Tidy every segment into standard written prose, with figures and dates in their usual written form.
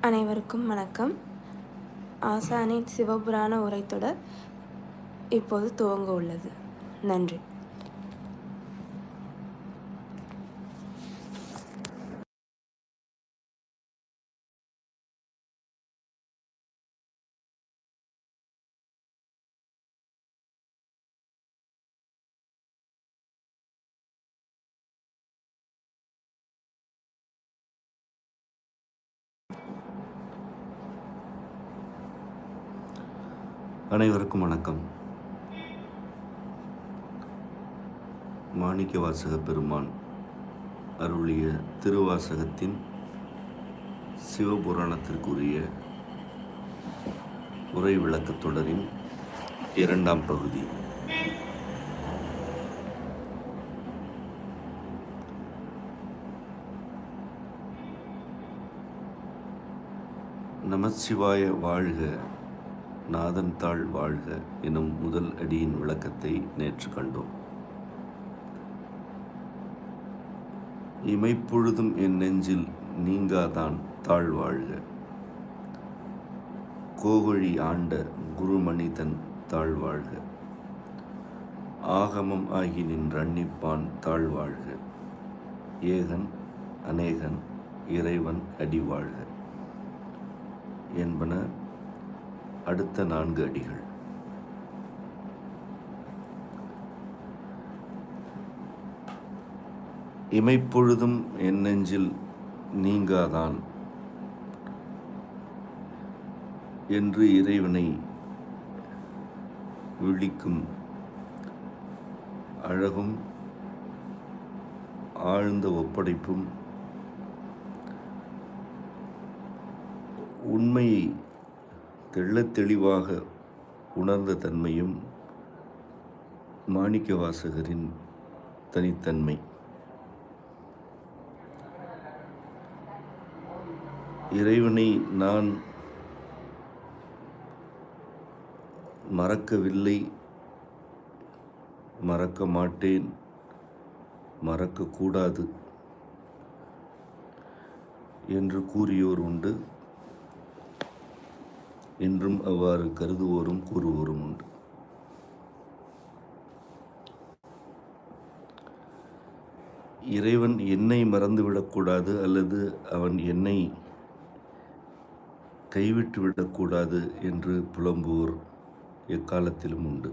அனைவருக்கும் வணக்கம். ஆசானின் சிவபுராண உரைத்தொடர் இப்போது துவங்க உள்ளது. நன்றி. அனைவருக்கும் வணக்கம். மாணிக்கவாசக பெருமான் அருளிய திருவாசகத்தின் சிவபுராணத்திற்குரிய உரை விளக்கத் தொடரின் 2ஆம் பகுதி. நமச்சிவாய வாழ்க, நாதன் தாள் வாழ்க எனும் முதல் அடியின் விளக்கத்தை நேற்று கண்டோம். இமைப்பொழுதும் என் நெஞ்சில் நீங்காதான் தாழ் வாழ்க, கோவழி ஆண்ட குருமனிதன் தாழ் வாழ்க, ஆகமம் ஆகி நின்றன்னிப்பான் தாழ் வாழ்க, ஏகன் அநேகன் இறைவன் அடி வாழ்க என்பன அடுத்த 4 அடிகள். இமைப்பொழுதும் என் நெஞ்சில் நீங்காதான் என்று இறைவனை விழிக்கும் அழகும் ஆழ்ந்த ஒப்படைப்பும் உண்மையை தெள்ளத் தெளிவாக உணர்ந்த தன்மையும் மாணிக்கவாசகரின் தனித்தன்மை. இறைவனை நான் மறக்கவில்லை, மறக்க மாட்டேன், மறக்கக்கூடாது என்று கூறியோர் உண்டு. என்றும் அவ்வாறு கருதுவோரும் கூறுவோரும் உண்டு. இறைவன் என்னை மறந்துவிடக்கூடாது அல்லது அவன் என்னை கைவிட்டு விடக்கூடாது என்று புலம்புவோர் எக்காலத்திலும் உண்டு.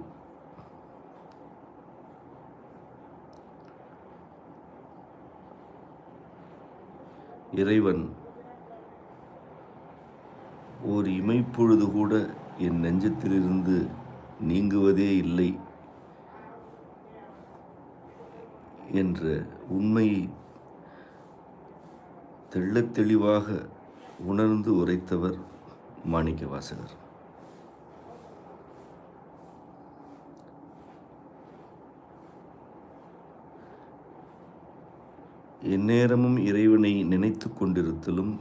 இறைவன் ஓர் இமைப்பொழுது கூட என் நெஞ்சத்திலிருந்து நீங்குவதே இல்லை என்ற உண்மையை தெள்ளத் தெளிவாக உணர்ந்து உரைத்தவர் மாணிக்கவாசகர். எந்நேரமும் இறைவனை நினைத்து கொண்டிருத்தலும்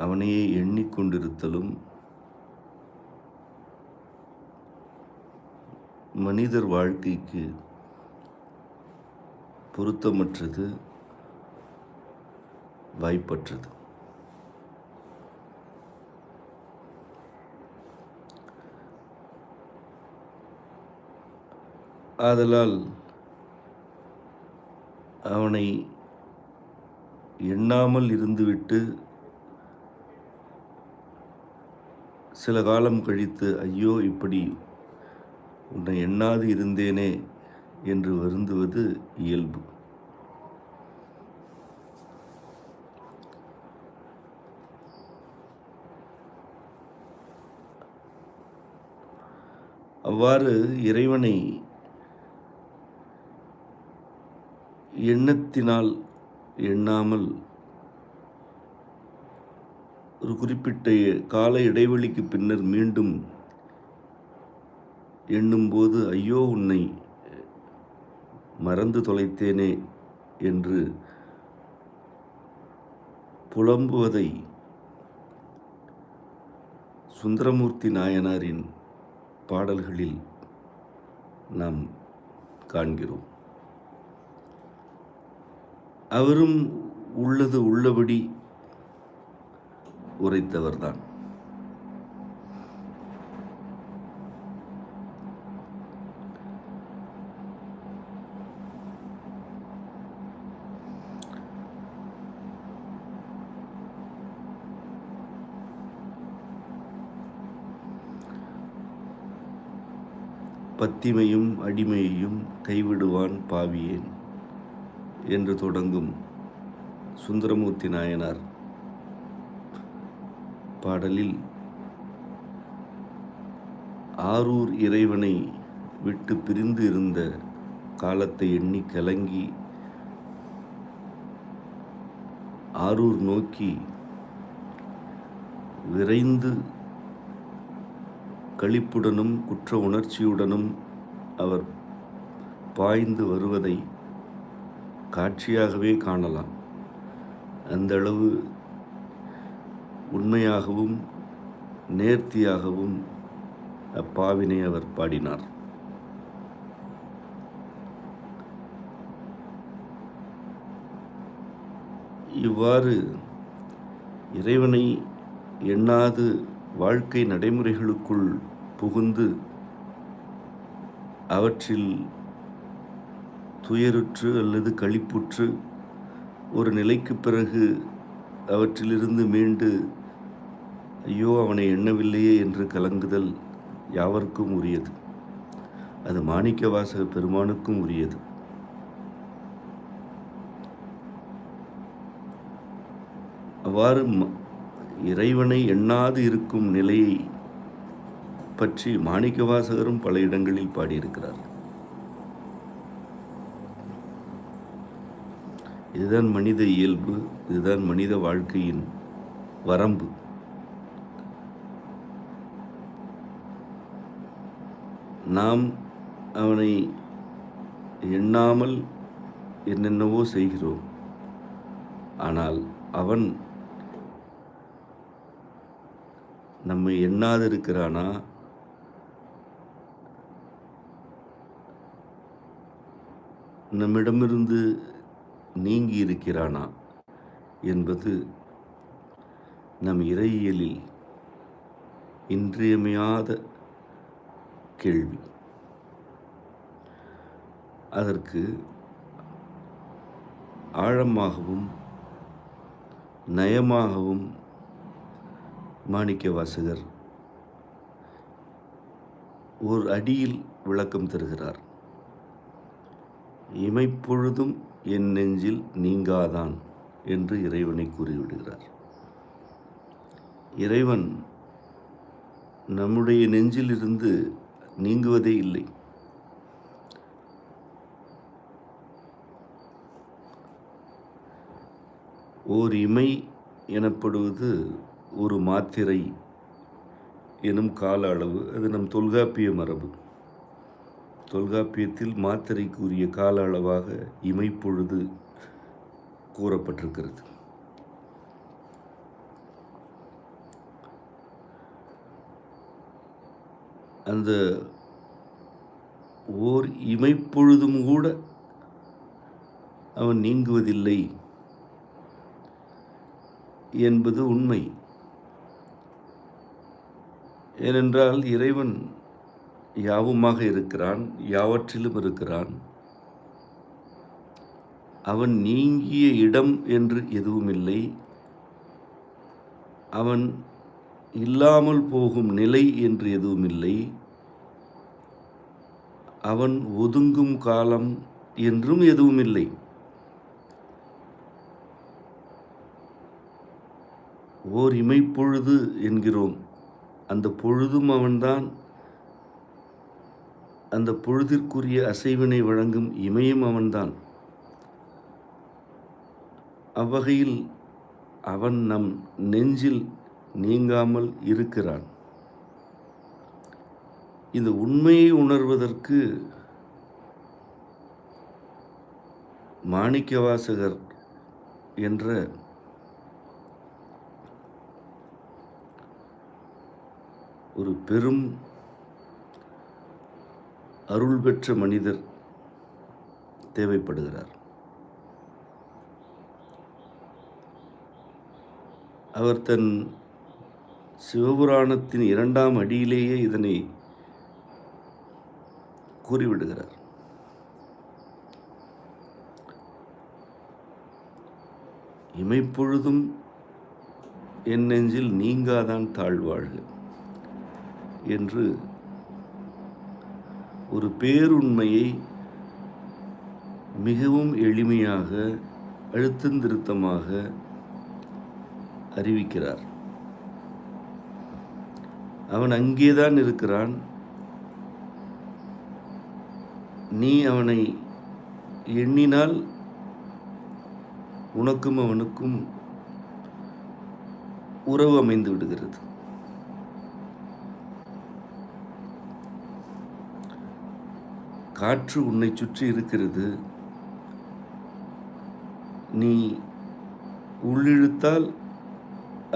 அவனையே எண்ணிக்கொண்டிருத்தலும் மனிதர் வாழ்க்கைக்கு பொருத்தமற்றது, வாய்ப்பற்றது. ஆதலால் அவனை எண்ணாமல் இருந்துவிட்டு சில காலம் கழித்து ஐயோ இப்படி உன்னை எண்ணாது இருந்தேனே என்று வருந்துவது இயல்பு. அவ்வாறு இறைவனை எண்ணத்தினால் எண்ணாமல் ஒரு குறிப்பிட்ட கால இடைவெளிக்கு பின்னர் மீண்டும் எண்ணும்போது ஐயோ உன்னை மறந்து தொலைத்தேனே என்று புலம்புவதை சுந்தரமூர்த்தி நாயனாரின் பாடல்களில் நாம் காண்கிறோம். அவரும் உள்ளது உள்ளபடி உரைத்தவர்தான். பத்திமையும் அடிமையையும் கைவிடுவான் பாவியேன் என்று தொடங்கும் சுந்தரமூர்த்தி நாயனார் பாடலில் ஆரூர் இறைவனை விட்டு பிரிந்து இருந்த காலத்தை எண்ணி கலங்கி ஆரூர் நோக்கி விரைந்து களிப்புடனும் குற்ற உணர்ச்சியுடனும் அவர் பாய்ந்து வருவதை காட்சியாகவே காணலாம். அந்தளவு உண்மையாகவும் நேர்த்தியாகவும் அப்பாவினை அவர் பாடினார். இவ்வாறு இறைவனை எண்ணாது வாழ்க்கை நடைமுறைகளுக்குள் புகுந்து அவற்றில் துயருற்று அல்லது களிப்புற்று ஒரு நிலைக்கு பிறகு அவற்றிலிருந்து மீண்டு ஐயோ அவனை எண்ணவில்லையே என்று கலங்குதல் யாவருக்கும் உரியது. அது மாணிக்கவாசக பெருமானுக்கும் உரியது. அவ்வாறு இறைவனை எண்ணாது இருக்கும் நிலையை பற்றி மாணிக்கவாசகரும் பல இடங்களில் பாடியிருக்கிறார். இதுதான் மனித இயல்பு, இதுதான் மனித வாழ்க்கையின் வரம்பு. நாம் அவனை எண்ணாமல் என்னென்னவோ செய்கிறோம். ஆனால் அவன் நம்மை எண்ணாதிருக்கிறானா, நம்மிடமிருந்து நீங்கி இருக்கிறானா என்பது நம் இறையியலில் இன்றியமையாத கேள்வி. அதற்கு ஆழமாகவும் நயமாகவும் மாணிக்கவாசகர் ஓர் அடியில் விளக்கம் தருகிறார். இமைப்பொழுதும் என் நெஞ்சில் நீங்காதான் என்று இறைவனை கூறிவிடுகிறார். இறைவன் நம்முடைய நெஞ்சிலிருந்து நீங்குவதே இல்லை. ஓர் இமை எனப்படுவது ஒரு மாத்திரை எனும் கால அளவு. அது நம் தொல்காப்பிய மரபு. தொல்காப்பியத்தில் மாத்திரைக்கு உரிய கால அளவாக இமைப்பொழுது கூறப்பட்டிருக்கிறது. அந்த ஓர் இமைப்பொழுதும் கூட அவன் நீங்குவதில்லை என்பது உண்மை. ஏனென்றால் இறைவன் யாவுமாக இருக்கிறான், யாவற்றிலும் இருக்கிறான். அவன் நீங்கிய இடம் என்று எதுவுமில்லை. அவன் இல்லாமல் போகும் நிலை என்று எதுவுமில்லை. அவன் ஒதுங்கும் காலம் என்றும் எதுவுமில்லை. ஓர் இமைப்பொழுது என்கிறோம். அந்த பொழுதும் அவன்தான். அந்த பொழுதிற்குரிய அசைவினை வழங்கும் இமையும் அவன்தான். அவ்வகையில் அவன் நம் நெஞ்சில் நீங்காமல் இருக்கிறான். இந்த உண்மையை உணர்வதற்கு மாணிக்கவாசகர் என்ற ஒரு பெரும் அருள் பெற்ற மனிதர் தேவைப்படுகிறார். அவர் தன் சிவபுராணத்தின் 2ஆம் அடியிலேயே இதனை கூறிவிடுகிறார். இமைப்பொழுதும் என் நெஞ்சில் நீங்காதான் தாழ்வாழ்க என்று ஒரு பேருண்மையை மிகவும் எளிமையாக அழுத்தந்திருத்தமாக அறிவிக்கிறார். அவன் அங்கேதான் இருக்கிறான். நீ அவனை எண்ணினால் உனக்கும் அவனுக்கும் உறவு அமைந்து விடுகிறது. காற்று உன்னை சுற்றி இருக்கிறது. நீ உள்ளிழுத்தால்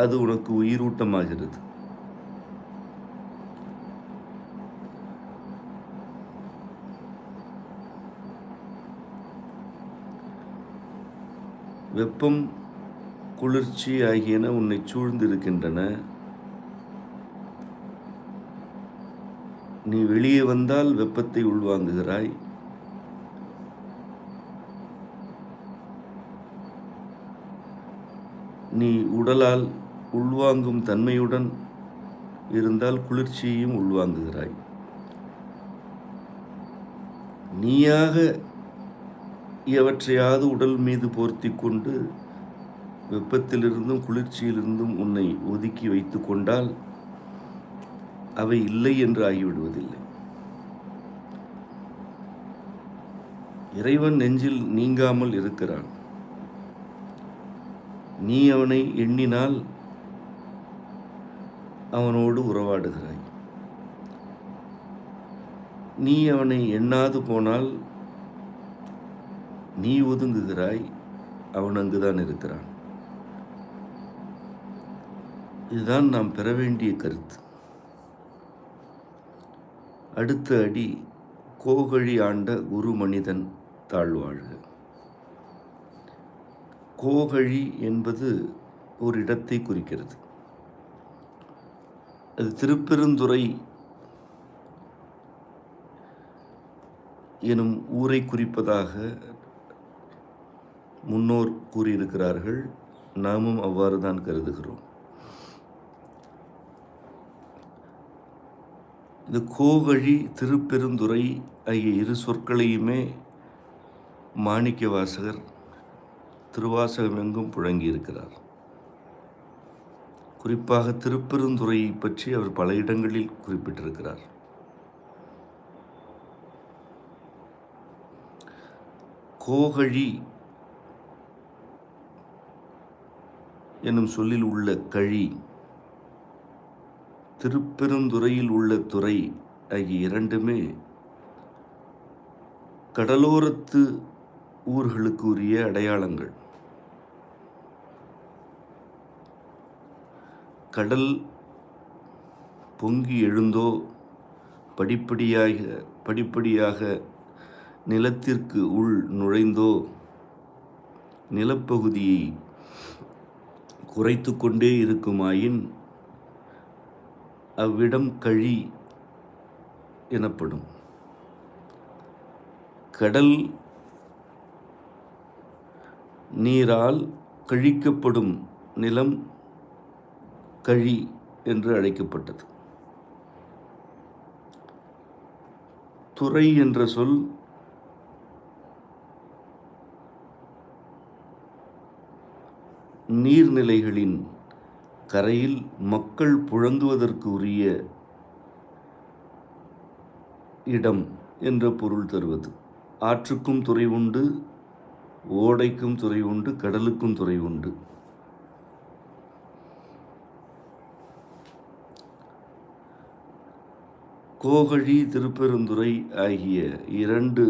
அது உனக்கு உயிரூட்டமாகிறது. வெப்பம், குளிர்ச்சி ஆகியன உன்னை சூழ்ந்திருக்கின்றன. நீ வெளியே வந்தால் வெப்பத்தை உள்வாங்குகிறாய். நீ உடலால் உள்வாங்கும் தன்மையுடன் இருந்தால் குளிர்ச்சியையும் உள்வாங்குகிறாய். நீயாக எவற்றையாவது உடல் மீது போர்த்தி கொண்டு வெப்பத்திலிருந்தும் குளிர்ச்சியிலிருந்தும் உன்னை ஒதுக்கி வைத்து கொண்டால் அவை இல்லை என்று ஆகிவிடுவதில்லை. இறைவன் நெஞ்சில் நீங்காமல் இருக்கிறான். நீ அவனை எண்ணினால் அவனோடு உறவாடுகிறாய். நீ அவனை எண்ணாது போனால் நீ ஒதுங்குகிறாய். அவன் அங்குதான் இருக்கிறான். இதுதான் நாம் பெற வேண்டிய கருத்து. அடுத்த அடி, கோகழி ஆண்ட குரு மனிதன் தாழ்வாழ்க. கோகழி என்பது ஒரு இடத்தை குறிக்கிறது. அது திருப்பெருந்துறை எனும் ஊரை குறிப்பதாக முன்னோர் கூறியிருக்கிறார்கள். நாமும் அவ்வாறு தான் கருதுகிறோம். இந்த கோகழி, திருப்பெருந்துறை ஆகிய இரு சொற்களையுமே மாணிக்க வாசகர் திருவாசகம் எங்கும் புழங்கியிருக்கிறார். குறிப்பாக திருப்பெருந்துறையை பற்றி அவர் பல இடங்களில் குறிப்பிட்டிருக்கிறார். கோகழி எனும் சொல்லில் உள்ள கழி, திருப்பெருந்துறையில் உள்ள துறை ஆகிய இரண்டுமே கடலோரத்து ஊர்களுக்கு உரிய அடையாளங்கள். கடல் பொங்கி எழுந்தோ படிப்படியாக நிலத்திற்கு உள் நுழைந்தோ நிலப்பகுதியை குறைத்து கொண்டே இருக்குமாயின் அவ்விடம் கழி எனப்படும். கடல் நீரால் கழிக்கப்படும் நிலம் கழி என்று அழைக்கப்பட்டது. துறை என்ற சொல் நீர்நிலைகளின் கரையில் மக்கள் புழங்குவதற்கு உரிய இடம் என்ற பொருள் தருவது. ஆற்றுக்கும் துறை உண்டு, ஓடைக்கும் துறை உண்டு, கடலுக்கும் துறை உண்டு. கோகழி, திருப்பெருந்துறை ஆகிய இரண்டு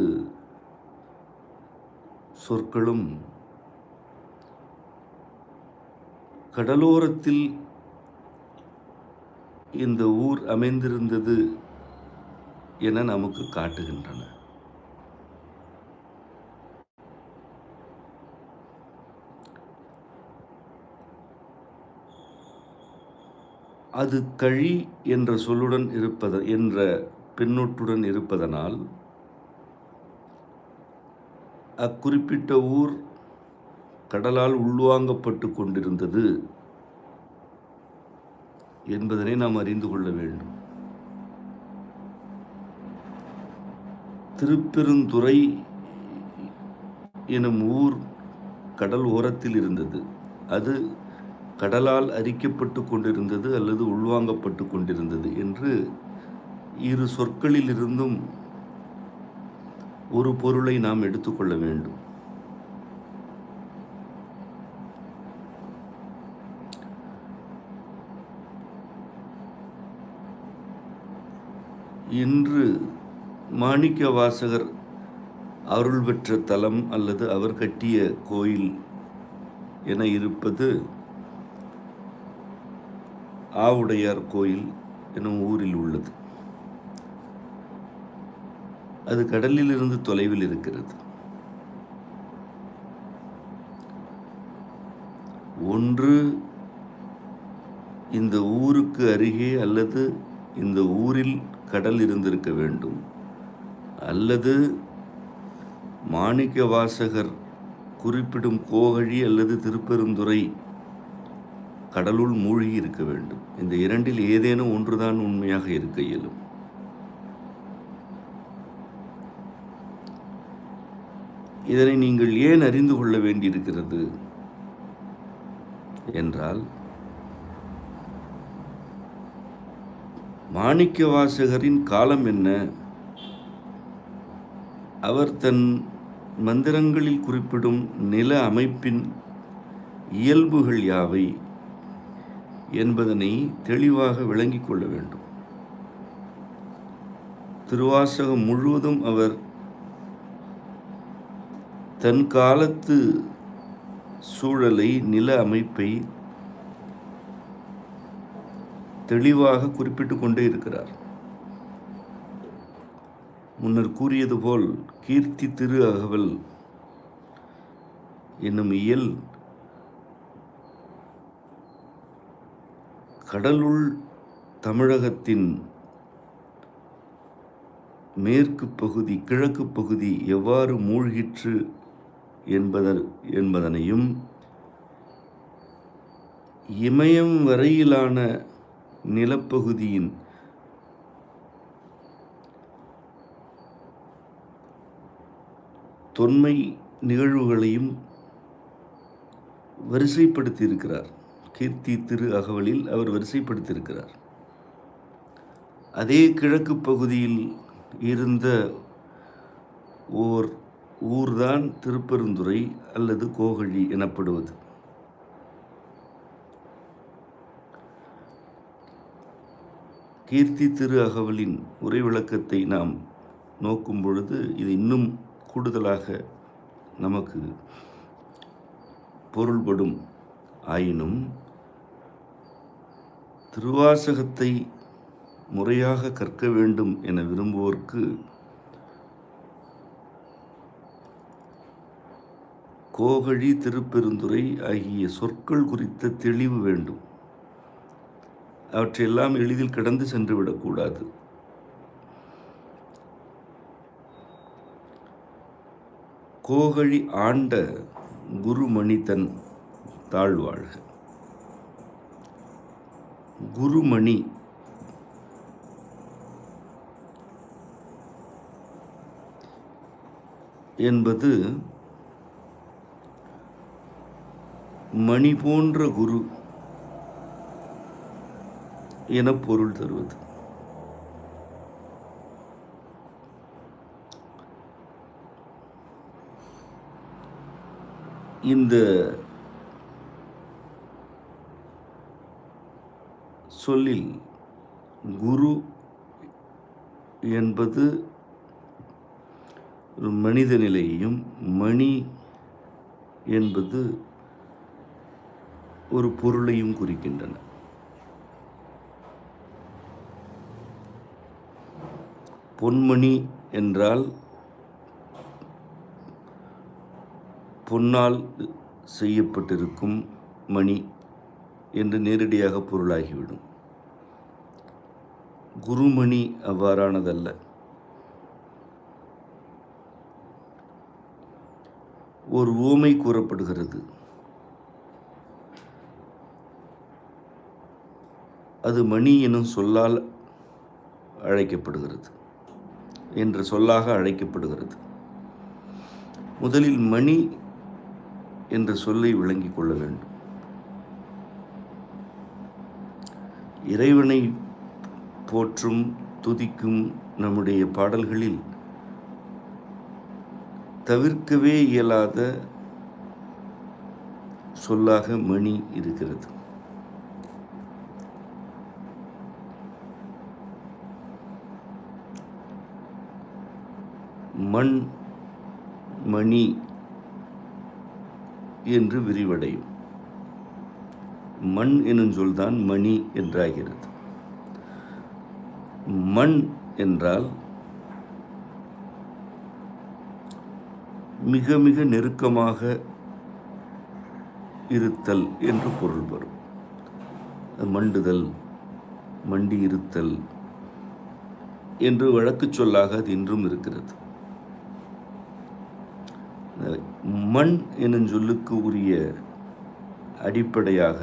சொற்களும் கடலோரத்தில் இந்த ஊர் அமைந்திருந்தது என நமக்கு காட்டுகின்றன. அது கழி என்ற சொல்லுடன் என்ற பின்னொட்டுடன் இருப்பதனால் அக்குறிப்பிட்ட ஊர் கடலால் உள்வாங்கப்பட்டு கொண்டிருந்தது என்பதனை நாம் அறிந்து கொள்ள வேண்டும். திருப்பெருந்துறை எனும் ஊர் கடல் ஓரத்தில் இருந்தது. அது கடலால் அரிக்கப்பட்டு கொண்டிருந்தது அல்லது உள்வாங்கப்பட்டு கொண்டிருந்தது என்று இரு சொற்களில் இருந்தும் ஒரு பொருளை நாம் எடுத்துக்கொள்ள வேண்டும். இன்று மாணிக்க வாசகர் அருள் பெற்ற தலம் அல்லது அவர் கட்டிய கோயில் என இருப்பது ஆவுடையார் கோயில் எனும் ஊரில் உள்ளது. அது கடலில் இருந்து தொலைவில் இருக்கிறது. ஒன்று இந்த ஊருக்கு அருகே அல்லது இந்த ஊரில் கடல் இருந்திருக்க வேண்டும், அல்லது மாணிக்க வாசகர் குறிப்பிடும் கோகழி அல்லது திருப்பெருந்துறை கடலுள் மூழ்கி இருக்க வேண்டும். இந்த இரண்டில் ஏதேனும் ஒன்றுதான் உண்மையாக இருக்க இயலும். இதனை நீங்கள் ஏன் அறிந்து கொள்ள வேண்டியிருக்கிறது என்றால், மாணிக்க வாசகரின் காலம் என்ன, அவர் தன் மந்திரங்களில் குறிப்பிடும் நில அமைப்பின் இயல்புகள் யாவை என்பதனை தெளிவாக விளங்கிக் கொள்ள வேண்டும். திருவாசகம் முழுவதும் அவர் தன் காலத்து சூழலை, நில அமைப்பை தெளிவாக குறிப்பிட்டு கொண்டே இருக்கிறார். முன்னர் கூறியது போல் கீர்த்தி திரு அகவல் என்னும் இயல் கடலுள் தமிழகத்தின் மேற்கு பகுதி, கிழக்கு பகுதி எவ்வாறு மூழ்கிற்று என்பதனையும், இமயம் வரையிலான நிலப்பகுதியின் தொன்மை நிகழ்வுகளையும் வரிசைப்படுத்தியிருக்கிறார். கீர்த்தி திரு அகவலில் அவர் வரிசைப்படுத்தியிருக்கிறார். அதே கிழக்கு பகுதியில் இருந்த ஓர் ஊர்தான் திருப்பெருந்துறை அல்லது கோகழி எனப்படுவது. கீர்த்தி திரு அகவலின் உரை விளக்கத்தை நாம் நோக்கும் பொழுது இது இன்னும் கூடுதலாக நமக்கு பொருள்படும். ஆயினும் திருவாசகத்தை முறையாக கற்க வேண்டும் என விரும்புவோர்க்கு கோகழி, திருப்பெருந்துறை ஆகிய சொற்கள் குறித்த தெளிவு வேண்டும். அவற்றையெல்லாம் எளிதில் கடந்து சென்று விடக்கூடாது. கோகழி ஆண்ட குருமணி தன் தாழ்வாழ்க. குருமணி என்பது மணி போன்ற குரு என பொருள் தருவது. இந்த சொல்லில் குரு என்பது ஒரு மனித நிலையையும், மணி என்பது ஒரு பொருளையும் குறிக்கின்றன. பொன்மணி என்றால் பொன்னால் செய்யப்பட்டிருக்கும் மணி என்று நேரடியாக பொருளாகிவிடும். குருமணி அவ்வாறானதல்ல. ஒரு உவமை கூறப்படுகிறது. அது மணி எனும் சொல்லால் அழைக்கப்படுகிறது, என்ற சொல்லாக அழைக்கப்படுகிறது. முதலில் மணி என்ற சொல்லை விளங்கிக் கொள்ள வேண்டும். இறைவனை போற்றும் துதிக்கும் நம்முடைய பாடல்களில் தவிர்க்கவே இயலாத சொல்லாக மணி இருக்கிறது. மண் மணி என்று விரிவடையும். மண் எனும் சொல்தான் மணி என்றாகிறது. மண் என்றால் மிக மிக நெருக்கமாக இருத்தல் என்று பொருள் வரும். மண்டுதல், மண்டி இருத்தல் என்று வழக்குச் சொல்லாக அது இன்றும் இருக்கிறது. மண் எனும் சொல்லுக்கு உரிய அடிப்படையாக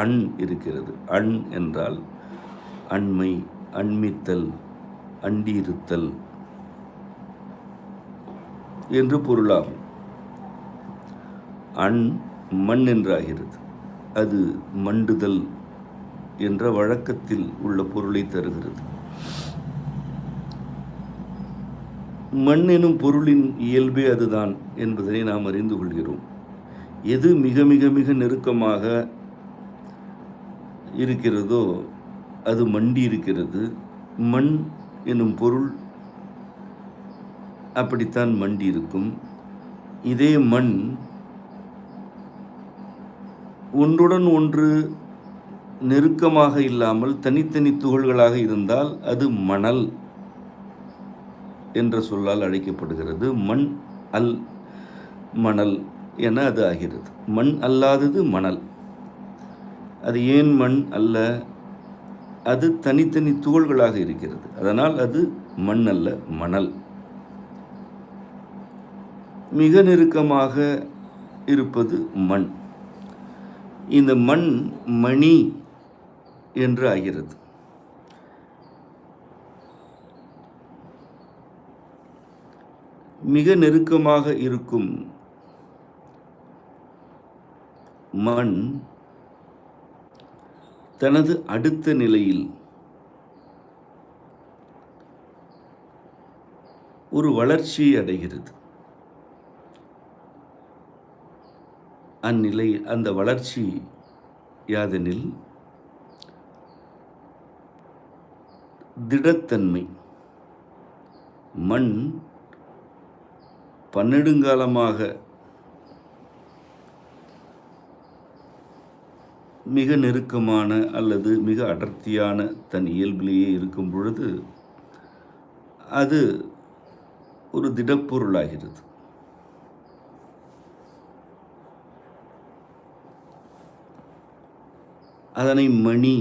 அண் இருக்கிறது. அண் என்றால் அண்மை, அண்மித்தல், அண்டியிருத்தல் என்று பொருளாகும். அண் மண் என்றாகிறது. அது மண்டுதல் என்ற வழக்கத்தில் உள்ள பொருளை தருகிறது. மண் எனும் பொருளின் இயல்பே அதுதான் என்பதனை நாம் அறிந்து கொள்கிறோம். எது மிக மிக மிக நெருக்கமாக இருக்கிறதோ அது மண்டி இருக்கிறது. மண் எனும் பொருள் அப்படித்தான் மண்டி இருக்கும். இதே மண் ஒன்றுடன் ஒன்று நெருக்கமாக இல்லாமல் தனித்தனி துகள்களாக இருந்தால் அது மணல் என்ற சொல்லால் அழைக்கப்படுகிறது. மண் அல் மணல் என அது ஆகிறது. மண் அல்லாதது மணல். அது ஏன் மண் அல்ல? அது தனித்தனி துகள்களாக இருக்கிறது. அதனால் அது மண் அல்ல, மணல். மிக நெருக்கமாக இருப்பது மண். இந்த மண் மணி என்று ஆகிறது. மிக நெருக்கமாக இருக்கும் மண் தனது அடுத்த நிலையில் ஒரு வளர்ச்சியை அடைகிறது. அந்நிலை, அந்த வளர்ச்சி யாதெனில் திடத்தன்மை. மண் பன்னெடுங்காலமாக மிக நெருக்கமான அல்லது மிக அடர்த்தியான தன் இயல்பிலேயே இருக்கும் பொழுது அது ஒரு திடப்பொருளாகிறது. அதனை மணி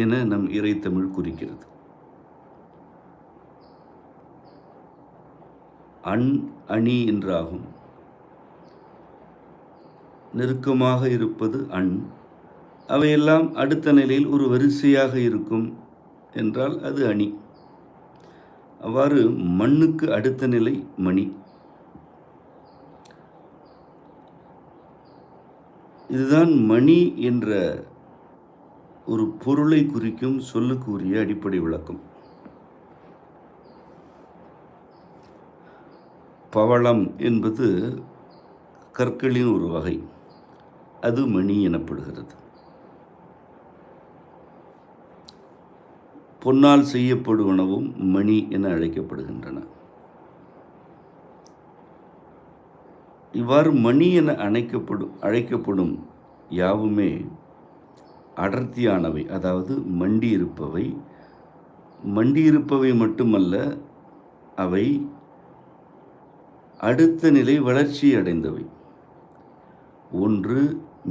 என நம் இறைத்தமிழ் குறிக்கிறது. அண் அணி என்றாகும். நெருக்கமாக இருப்பது அண். அவையெல்லாம் அடுத்த நிலையில் ஒரு வரிசையாக இருக்கும் என்றால் அது அணி. அவ்வாறு மண்ணுக்கு அடுத்த நிலை மணி. இதுதான் மணி என்ற ஒரு பொருளை குறிக்கும் சொல்லுக்கு உரிய அடிப்படை விளக்கம். பவளம் என்பது கற்களின் ஒரு வகை. அது மணி எனப்படுகிறது. பொன்னால் செய்யப்படுவனவும் மணி என அழைக்கப்படுகின்றன. இவ்வாறு மணி என அழைக்கப்படும் யாவுமே அடர்த்தியானவை, அதாவது மண்டியிருப்பவை. மண்டியிருப்பவை மட்டுமல்ல, அவை அடுத்த நிலை வளர்ச்சி அடைந்தவை. ஒன்று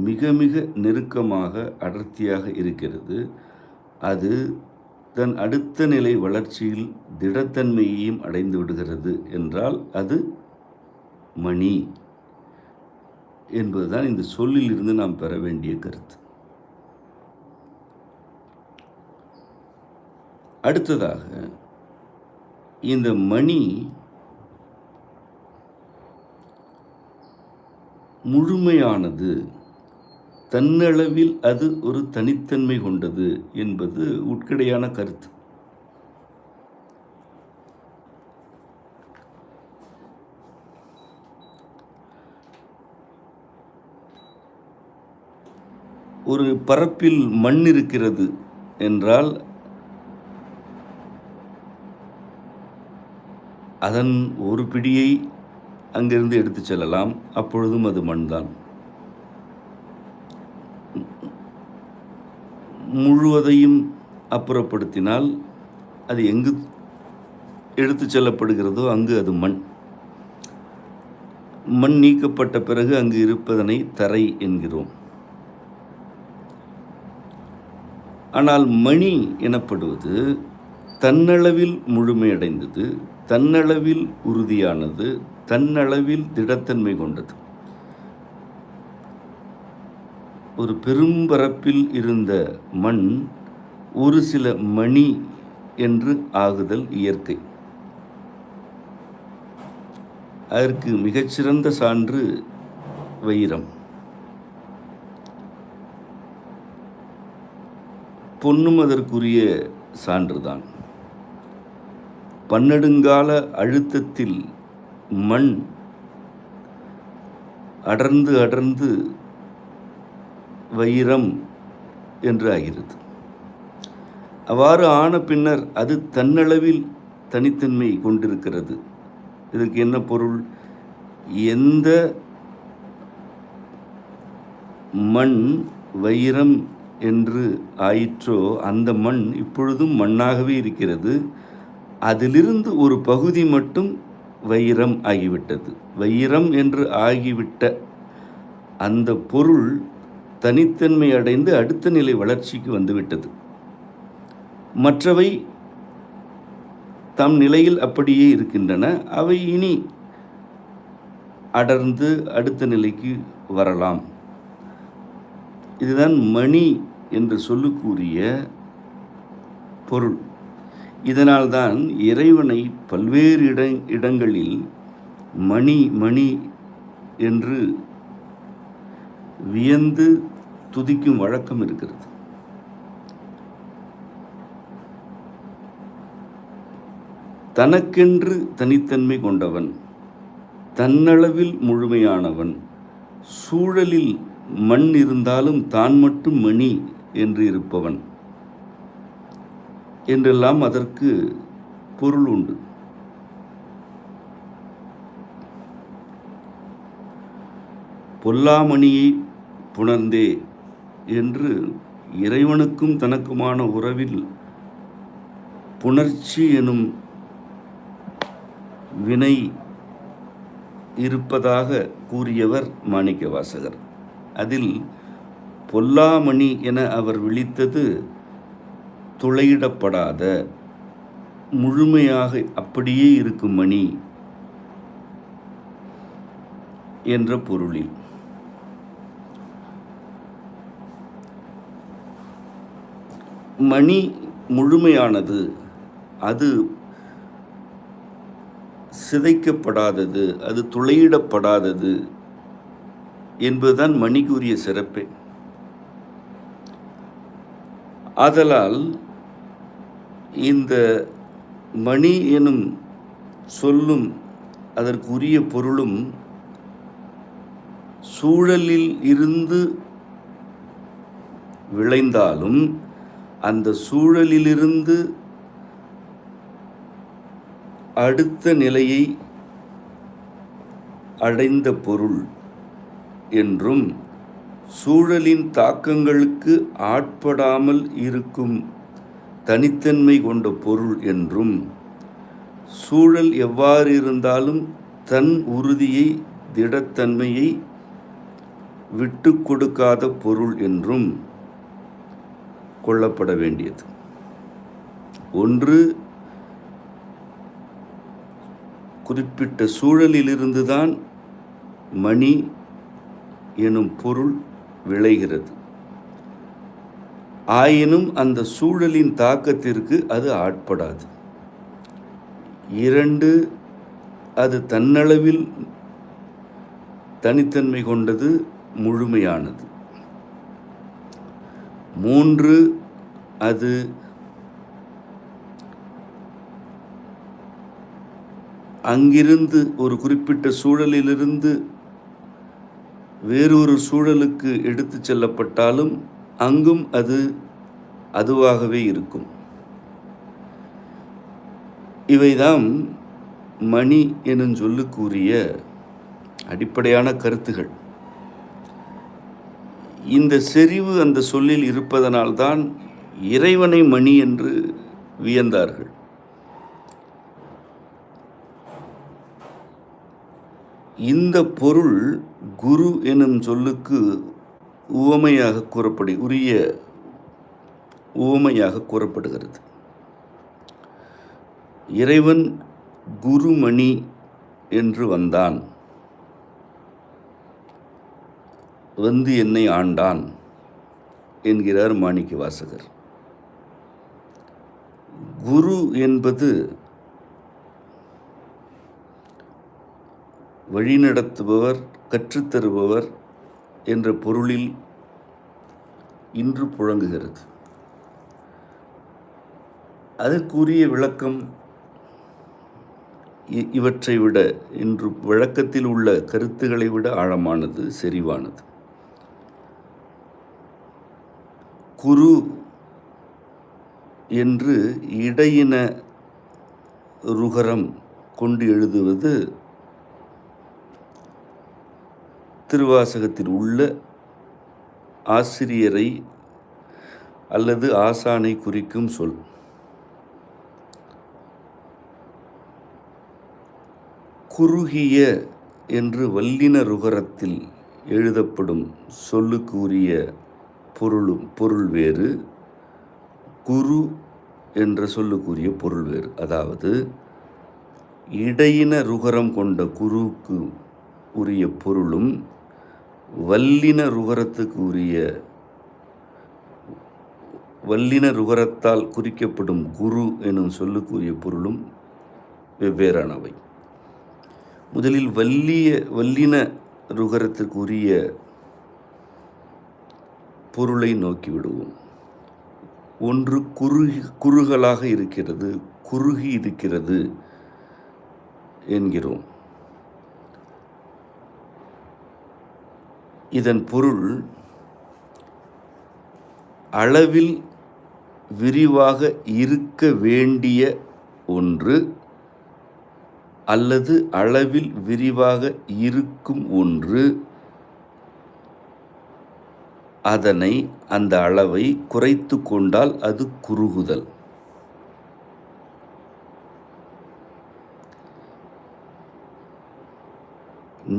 மிக மிக நெருக்கமாக அடர்த்தியாக இருக்கிறது. அது தன் அடுத்த நிலை வளர்ச்சியில் திடத்தன்மையையும் அடைந்து விடுகிறது என்றால் அது மணி என்பதுதான் இந்த சொல்லில் இருந்து நாம் பெற வேண்டிய கருத்து. அடுத்ததாக, இந்த மணி முழுமையானது, தன்னளவில் அது ஒரு தனித்தன்மை கொண்டது என்பது உட்கிடையான கருத்து. ஒரு பரப்பில் மண் இருக்கிறது என்றால் அதன் ஒரு பிடியை அங்கிருந்து எடுத்து செல்லலாம், அப்பொழுதும் அது மண்தான். முழுவதையும் அப்புறப்படுத்தினால் அது எங்கு எடுத்து செல்லப்படுகிறதோ அங்கு அது மண். மண் நீக்கப்பட்ட பிறகு அங்கு இருப்பதனை தரை என்கிறோம். ஆனால் மணி எனப்படுவது தன்னளவில் முழுமையடைந்தது, தன்னளவில் உறுதியானது, தன்னளவில் திடத்தன்மை கொண்டது. ஒரு பெரும்பரப்பில் இருந்த மண் ஒரு சில மணி என்று ஆகுதல் இயற்கை. அதற்கு மிகச்சிறந்த சான்று வைரம். பொன்னும் அதற்குரிய சான்றுதான். பன்னெடுங்கால அழுத்தத்தில் மண் அடர்ந்து அடர்ந்து வைரம் என்று ஆகிறது. அவ்வாறு ஆன பின்னர் அது தன்னளவில் தனித்தன்மை கொண்டிருக்கிறது. இதற்கு என்ன பொருள்? எந்த மண் வைரம் என்று ஆயிற்றோ அந்த மண் இப்பொழுதும் மண்ணாகவே இருக்கிறது. அதிலிருந்து ஒரு பகுதி மட்டும் வைரம் ஆகிவிட்டது. வைரம் என்று ஆகிவிட்ட அந்த பொருள் தனித்தன்மை அடைந்து அடுத்த நிலை வளர்ச்சிக்கு வந்துவிட்டது. மற்றவை தம் நிலையில் அப்படியே இருக்கின்றன. அவை இனி அடர்ந்து அடுத்த நிலைக்கு வரலாம். இதுதான் மணி என்று சொல்லுக்குரிய பொருள். இதனால்தான் இறைவனை பல்வேறு இடங்களில் மணி மணி என்று வியந்து துதிக்கும் வழக்கம் இருக்கிறது. தனக்கென்று தனித்தன்மை கொண்டவன், தன்னளவில் முழுமையானவன், சூழலில் மண் இருந்தாலும் தான் மட்டும் மணி என்று இருப்பவன் என்றெல்லாம் அதற்கு பொருள் உண்டு. பொல்லாமணியை புணர்ந்தே என்று இறைவனுக்கும் தனக்குமான உறவில் புணர்ச்சி எனும் வினை இருப்பதாக கூறியவர் மாணிக்கவாசகர். அதில் பொல்லாமணி என அவர் விளித்தது துளையிடப்படாத முழுமையாக அப்படியே இருக்கும் மணி என்ற பொருளில். மணி முழுமையானது, அது சிதைக்கப்படாதது, அது துளையிடப்படாதது என்பதுதான் மணிக்குரிய சிறப்பே. ஆதலால் இந்த மணி எனும் சொல்லும் அதற்குரிய பொருளும் சூழலில் இருந்து விளைந்தாலும் அந்த சூழலிலிருந்து அடுத்த நிலையை அடைந்த பொருள் என்றும், சூழலின் தாக்கங்களுக்கு ஆட்படாமல் இருக்கும் தனித்தன்மை கொண்ட பொருள் என்றும், சூழல் எவ்வாறு இருந்தாலும் தன் உறுதியை திடத்தன்மையை விட்டு கொடுக்காத பொருள் என்றும், கொள்ளப்பட வேண்டியது. ஒன்று, குறிப்பிட்ட சூழலிலிருந்து தான் மணி எனும் பொருள் விளைகிறது. ஆயினும் அந்த சூழலின் தாக்கத்திற்கு அது ஆட்படாது. 2, அது தன்னளவில் தனித்தன்மை கொண்டது, முழுமையானது. 3, அது அங்கிருந்து ஒரு குறிப்பிட்ட சூழலிலிருந்து வேறொரு சூழலுக்கு எடுத்து செல்லப்பட்டாலும் அங்கும் அது அதுவாகவே இருக்கும். இவைதான் மணி எனும் சொல்லுக்குரிய அடிப்படையான கருத்துகள். இந்த செறிவு அந்த சொல்லில் இருப்பதனால்தான் இறைவனை மணி என்று வியந்தார்கள். இந்த பொருள் குரு எனும் சொல்லுக்கு உவமையாக கூறப்படுகிறது. இறைவன் குருமணி என்று வந்தான், வந்து என்னை ஆண்டான் என்கிறார் மாணிக்கவாசகர். குரு என்பது வழிநடத்துபவர், கற்றுத்தருபவர் என்ற பொருளில் இன்று புழங்குகிறது. அதற்குரிய விளக்கம் இவற்றை விட, இன்று வழக்கத்தில் உள்ள கருத்துக்களை விட ஆழமானது, செறிவானது. குரு என்று இடையின ருகரம் கொண்டு எழுதுவது திருவாசகத்தில் உள்ள ஆசிரியரை அல்லது ஆசானை குறிக்கும் சொல். குறுகிய என்று வல்லின ருகரத்தில் எழுதப்படும் சொல்லுக்கு உரிய பொருள் வேறு, குரு என்ற சொல்லுக்குரிய பொருள் வேறு. அதாவது இடையின ருகரம் கொண்ட குருவுக்கு உரிய பொருளும் வல்லின ருகரத்தால் குறிக்கப்படும் குரு எனும் சொல்லுக்குரிய பொருளும் வெவ்வேறானவை. முதலில் வல்லின ருகரத்திற்குரிய பொருளை நோக்கிவிடுவோம். ஒன்று குறுகலாக இருக்கிறது, குறுகி இருக்கிறது என்கிறோம். இதன் பொருள் அளவில் விரிவாக இருக்க வேண்டிய ஒன்று அல்லது அளவில் விரிவாக இருக்கும் ஒன்று, அந்த அளவை குறைத்து கொண்டால் அது குறுகுதல்.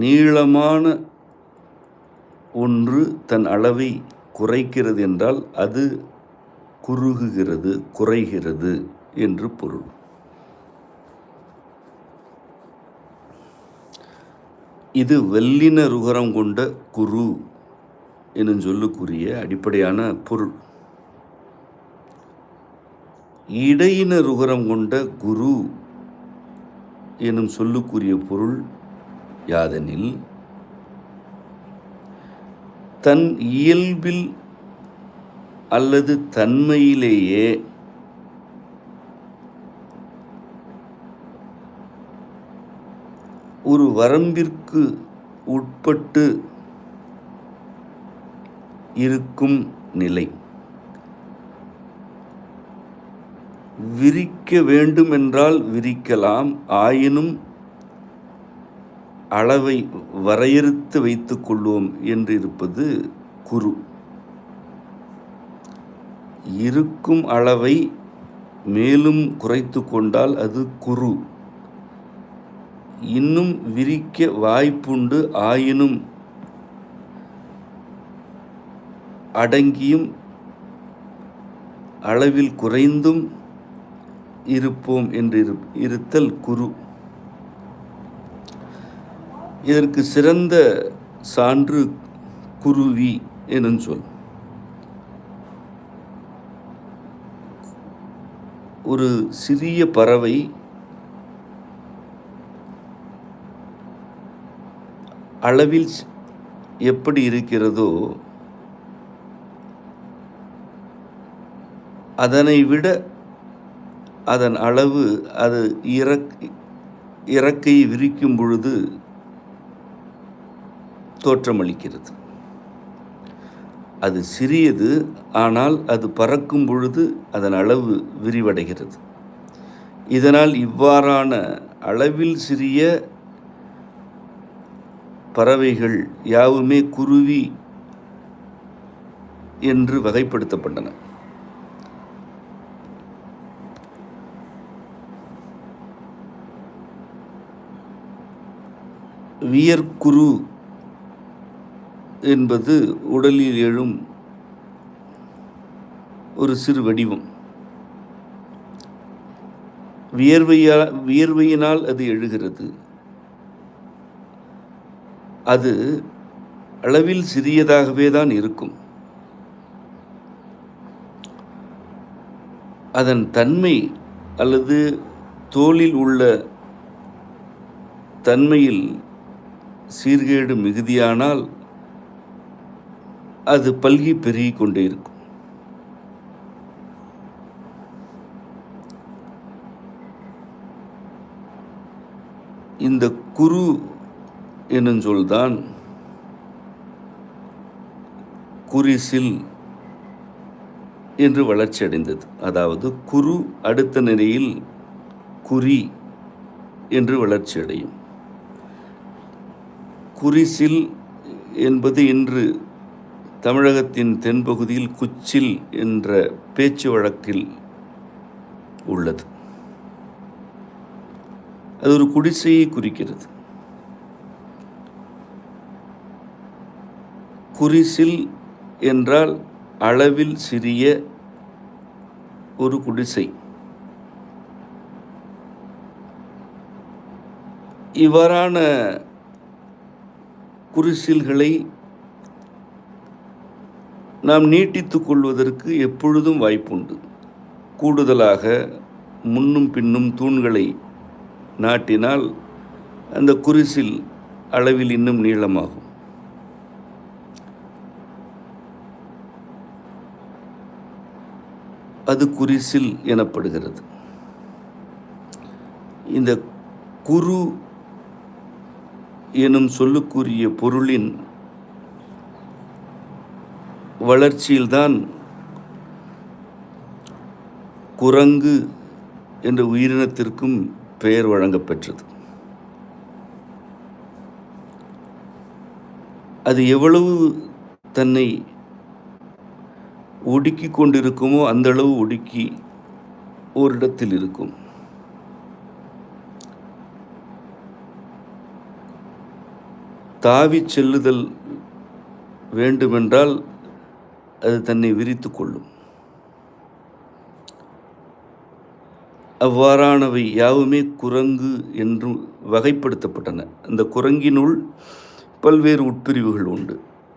நீளமான ஒன்று தன் அளவை குறைக்கிறது என்றால் அது குறுகுகிறது, குறைகிறது என்று பொருள். இது வல்லின ருகரம் கொண்ட குரு எனும் சொல்லுக்குரிய அடிப்படையான பொருள். இடையின ருகரம் கொண்ட குரு எனும் சொல்லுக்குரிய பொருள் யாதெனில், தன் இயல்பில் அல்லது தன்மையிலேயே ஒரு வரம்பிற்கு உட்பட்டு இருக்கும் நிலை. விரிக்க வேண்டுமென்றால் விரிக்கலாம், ஆயினும் அளவை வரையறுத்து வைத்துக் கொள்வோம் என்று இருப்பது குரு. இருக்கும் அளவை மேலும் குறைத்து கொண்டால் அது குரு. இன்னும் விரிக்க வாய்ப்புண்டு, ஆயினும் அடங்கியும் அளவில் குறைந்தும் இருப்போம் என்று இருத்தல் குரு. இதற்கு சிறந்த சான்று குருவி எனும் சொல். ஒரு சிறிய பறவை அளவில் எப்படி இருக்கிறதோ அதனை விட அதன் அளவு அது இறக்கை விரிக்கும் பொழுது தோற்றமளிக்கிறது. அது சிறியது, ஆனால் அது பறக்கும் பொழுது அதன் அளவு விரிவடைகிறது. இதனால் இவ்வாறான அளவில் சிறிய பறவைகள் யாவுமே குருவி என்று வகைப்படுத்தப்பட்டன. வியர்க்குரு என்பது உடலில் எழும் ஒரு சிறு வடிவம். வியர்வையினால் அது எழுகிறது. அது அளவில் சிறியதாகவே தான் இருக்கும். அதன் தன்மை அல்லது தோலில் உள்ள தன்மையில் சீர்கேடு மிகுதியானால் அது பல்கி பெருகிக் கொண்டே இருக்கும். இந்த குரு என்னும் சொல்தான் குறிசில் என்று வளர்ச்சி அடைந்தது. அதாவது குரு அடுத்த நிலையில் குறி என்று வளர்ச்சி அடையும். குறிசில் என்பது இன்று தமிழகத்தின் தென்பகுதியில் குச்சில் என்ற பேச்சு வழக்கில் உள்ளது. அது ஒரு குடிசையை குறிக்கிறது. குறிசில் என்றால் அளவில் சிறிய ஒரு குடிசை. இவ்வாறான குறிசில்களை நாம் நீட்டித்துக் கொள்வதற்கு எப்பொழுதும் வாய்ப்புண்டு. கூடுதலாக முன்னும் பின்னும் தூண்களை நாட்டினால் அந்த குறிசில் அளவில் இன்னும் நீளமாகும். அது குறிசில் எனப்படுகிறது. இந்த குரு எனும் சொல்லுக்குரிய பொருளின் வளர்ச்சியில்தான் குரங்கு என்ற உயிரினத்திற்கும் பெயர் வழங்கப்பெற்றது. அது எவ்வளவு தன்னை ஒடுக்கி கொண்டிருக்குமோ அந்த அளவு ஒடுக்கி ஓரிடத்தில் இருக்கும். தாவிச் செல்லுதல் வேண்டுமென்றால் அது தன்னை விரித்து கொள்ளும். அவ்வாறானவை யாவுமே குரங்கு என்று வகைப்படுத்தப்பட்டன. அந்த குரங்கினுள் பல்வேறு உட்பிரிவுகள் உண்டு.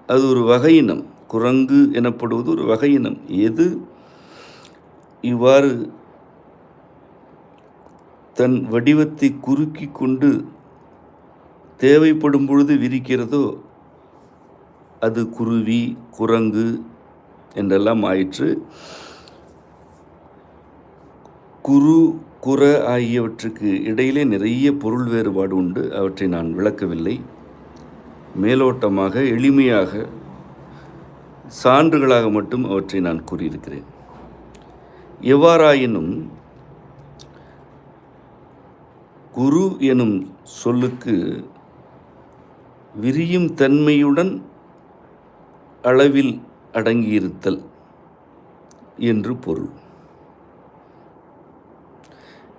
அது ஒரு வகையினம். குரங்கு எனப்படுவது ஒரு வகையினம். எது இவ்வாறு தன் வடிவத்தை குறுக்கி கொண்டு தேவைப்படும் பொழுது விரிக்கிறதோ அது குருவி, குரங்கு என்றெல்லாம் ஆயிற்று. குரு, குர ஆகியவற்றுக்கு இடையிலே நிறைய பொருள் வேறுபாடு உண்டு. அவற்றை நான் விளக்கவில்லை. மேலோட்டமாக எளிமையாக சான்றுகளாக மட்டும் அவற்றை நான் கூறியிருக்கிறேன். எவ்வாறாயினும் குரு எனும் சொல்லுக்கு விரியும் தன்மையுடன் அளவில் அடங்கியிருத்தல் என்று பொருள்.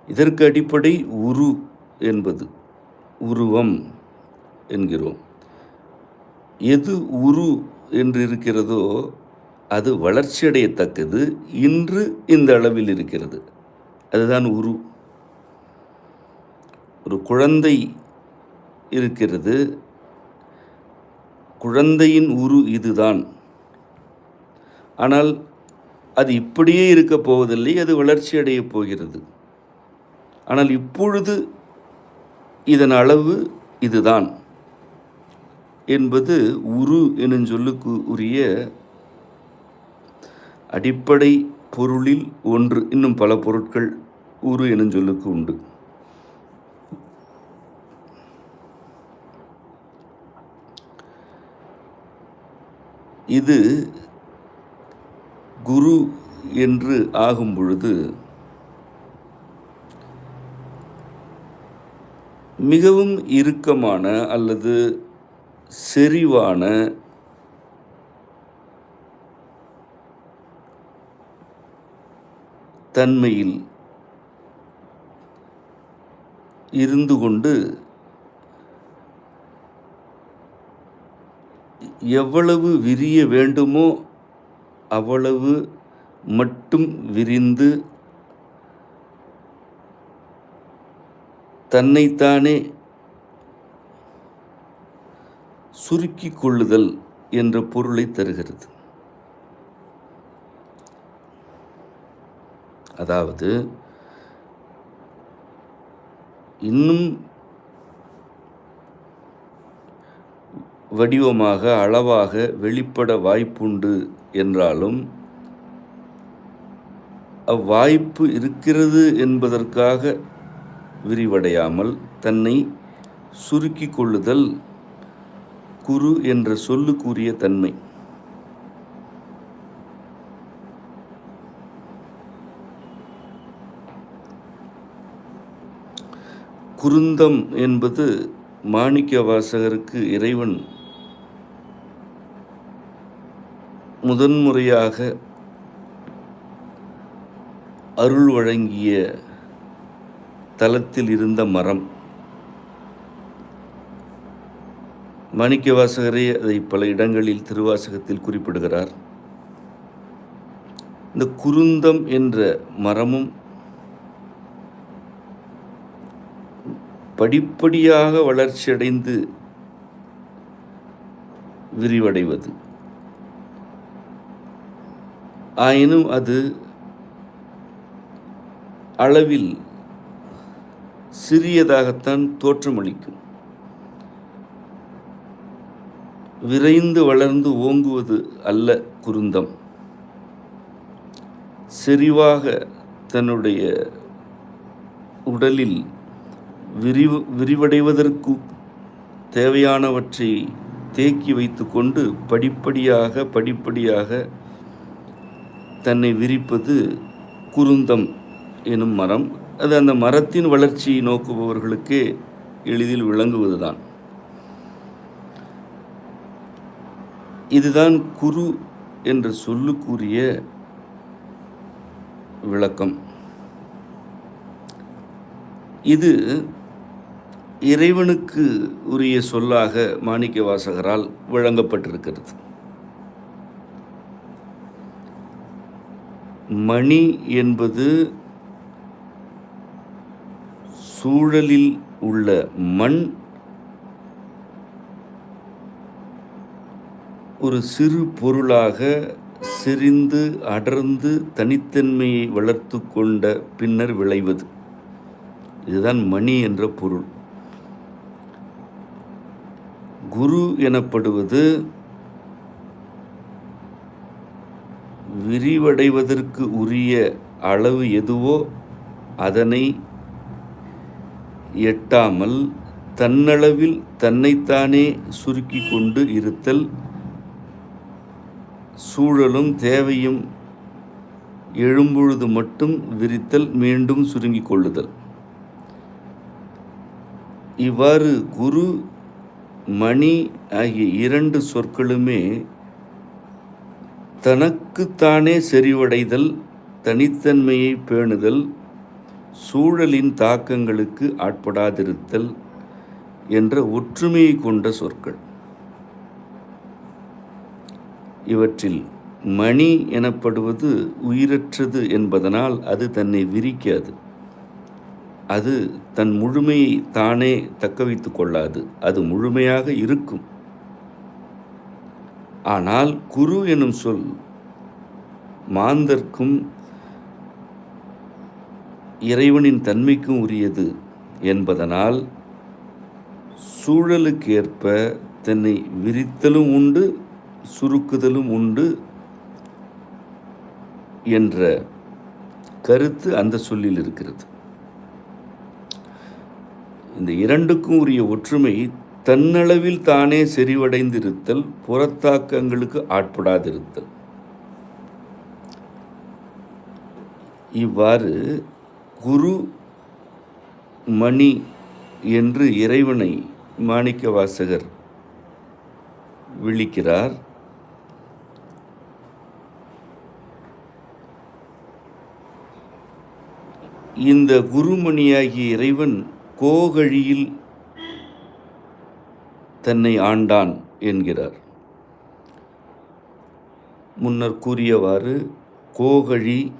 இதற்கு அடிப்படை உரு என்பது உருவம் என்கிறோம். எது உரு என்று இருக்கிறதோ அது வளர்ச்சியடையத்தக்கது, இன்று இந்த அளவில் இருக்கிறது. அதுதான் உரு. ஒரு குழந்தை இருக்கிறது, குழந்தையின் உரு இதுதான். ஆனால் அது இப்படியே இருக்கப் போவதில்லை, அது வளர்ச்சி அடையப் போகிறது. ஆனால் இப்பொழுது இதன் அளவு இதுதான் என்பது உரு எனும் சொல்லுக்கு உரிய அடிப்படை பொருளில் ஒன்று. இன்னும் பல பொருட்கள் உரு எனும் சொல்லுக்கு உண்டு. இது குரு என்று ஆகும் பொழுது மிகவும் இறுக்கமான அல்லது செறிவான தன்மையில் இருந்து கொண்டு எவ்வளவு விரிய வேண்டுமோ அவ்வளவு மட்டும் விரிந்து தன்னைத்தானே சுருக்கிக் கொள்ளுதல் என்ற பொருளை தருகிறது. அதாவது இன்னும் வடிவமாக அளவாக வெளிப்பட வாய்ப்புண்டு என்றாலும் அவ்வாய்ப்பு இருக்கிறது என்பதற்காக விரிவடையாமல் தன்னை சுருக்கிக் கொள்ளுதல் குரு என்ற சொல்லுக்குரிய தன்மை. குருந்தம் என்பது மாணிக்கவாசகருக்கு இறைவன் முதன்முறையாக அருள் வழங்கிய தலத்தில் இருந்த மரம். மாணிக்கவாசகரே அதை பல இடங்களில் திருவாசகத்தில் குறிப்பிடுகிறார். இந்த குருந்தம் என்ற மரமும் படிப்படியாக வளர்ச்சியடைந்து விரிவடைவது. ஆயினும் அது அளவில் சிறியதாகத்தான் தோற்றமளிக்கும். விரைந்து வளர்ந்து ஓங்குவது அல்ல குருந்தம். செறிவாக தன்னுடைய உடலில் விரிவடைவதற்கு தேவையானவற்றை தேக்கி வைத்து கொண்டு படிப்படியாக தன்னை விரிப்பது குருந்தம் எனும் மரம். அது அந்த மரத்தின் வளர்ச்சியை நோக்குபவர்களுக்கே எளிதில் விளங்குவதுதான். இதுதான் குரு என்ற சொல்லுக்குரிய விளக்கம். இது இறைவனுக்கு உரிய சொல்லாக மாணிக்கவாசகரால் வழங்கப்பட்டிருக்கிறது. மணி என்பது சூழலில் உள்ள மண் ஒரு சிறு பொருளாக செறிந்து அடர்ந்து தனித்தன்மையை வளர்த்து கொண்ட பின்னர் விளைவது. இதுதான் மணி என்ற பொருள். குரு எனப்படுவது விரிவடைவதற்கு உரிய அளவு எதுவோ அதனை எட்டாமல் தன்னளவில் தன்னைத்தானே சுருக்கி கொண்டு இருத்தல், சூழலும் தேவையும் எழும்பொழுது மட்டும் விரித்தல், மீண்டும் சுருங்கிக் கொள்ளுதல். இவ்வாறு குரு மணி ஆகிய இரண்டு சொற்களுமே தனக்குத்தானே செறிவடைதல், தனித்தன்மையை பேணுதல், சூழலின் தாக்கங்களுக்கு ஆட்படாதிருத்தல் என்ற ஒற்றுமையை கொண்ட சொற்கள். இவற்றில் மணி எனப்படுவது உயிரற்றது என்பதனால் அது தன்னை விரிக்காது. அது தன் முழுமையை தானே தக்க வைத்து கொள்ளாது. அது முழுமையாக இருக்கும். ஆனால் குரு எனும் சொல் மாந்தர்க்கும் இறைவனின் தன்மைக்கும் உரியது என்பதனால் சூழலுக்கு ஏற்ப தன்னை விரித்தலும் உண்டு, சுருக்குதலும் உண்டு என்ற கருத்து அந்த சொல்லில் இருக்கிறது. இந்த இரண்டுக்கும் உரிய ஒற்றுமை தன்னளவில் தானே செறிவடைந்திருத்தல், புறத்தாக்கங்களுக்கு ஆட்படாதிருத்தல். இவ்வாறு குரு மணி என்று இறைவனை மாணிக்கவாசகர் விழிக்கிறார். இந்த குருமணியாகிய இறைவன் கோகழியில் தன்னை ஆண்டான் என்கிறார். முன்னர் கூறியவாறு கோகழி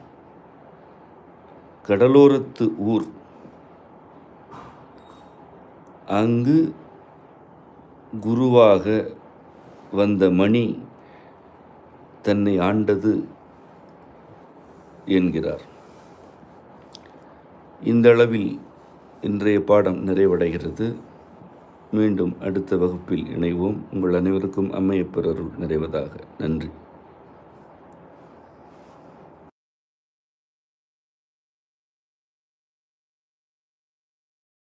கடலோரத்து ஊர். அங்கு குருவாக வந்த மணி தன்னை ஆண்டது என்கிறார். இந்த அளவில் இன்றைய பாடம் நிறைவடைகிறது. மீண்டும் அடுத்த வகுப்பில் இணைவோம். உங்கள் அனைவருக்கும் அம்மையப்பர் அருள் நிறைவதாக. நன்றி.